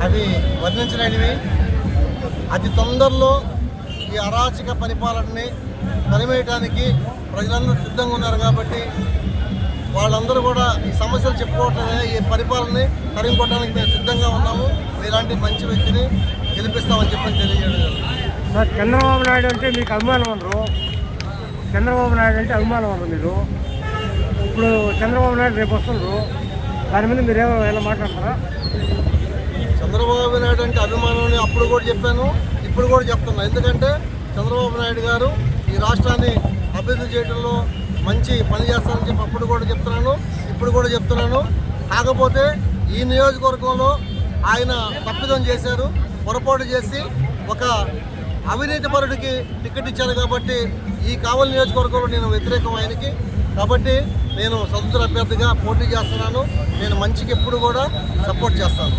అవి వర్ణించలేనివి. అతి తొందరలో ఈ అరాచక పరిపాలనని తరిమేయడానికి ప్రజలందరూ సిద్ధంగా ఉన్నారు. కాబట్టి వాళ్ళందరూ కూడా ఈ సమస్యలు చెప్పుకోవట్లే ఈ పరిపాలనని తరిమికొట్టడానికి మేము సిద్ధంగా ఉన్నాము. ఇలాంటి మంచి వ్యక్తిని గెలిపిస్తామని చెప్పని తెలియజేయడం. చంద్రబాబు నాయుడు అంటే మీకు అభిమానం ఉండరు, చంద్రబాబు నాయుడు అంటే అభిమానం ఉండరు మీరు. ఇప్పుడు చంద్రబాబు నాయుడు రేపు వస్తుండ్రు, దాని మీద మీరు ఎలా మాట్లాడతారా? చంద్రబాబు నాయుడు అంటే అభిమానం అప్పుడు కూడా చెప్పాను, ఇప్పుడు కూడా చెప్తున్నా. ఎందుకంటే చంద్రబాబు నాయుడు గారు ఈ రాష్ట్రాన్ని అభివృద్ధి చేయడంలో మంచి పని చేస్తారని చెప్పి అప్పుడు కూడా చెప్తున్నాను, ఇప్పుడు కూడా చెప్తున్నాను. కాకపోతే ఈ నియోజకవర్గంలో ఆయన తప్పిదం చేశారు, పొరపాటు చేసి ఒక అవినీతిపరుడికి టికెట్ ఇచ్చారు. కాబట్టి ఈ కావలి నియోజకవర్గంలో నేను వ్యతిరేకం ఆయనకి. కాబట్టి నేను స్వతంత్ర అభ్యర్థిగా పోటీ చేస్తున్నాను. నేను మంచికి ఎప్పుడు కూడా సపోర్ట్ చేస్తాను.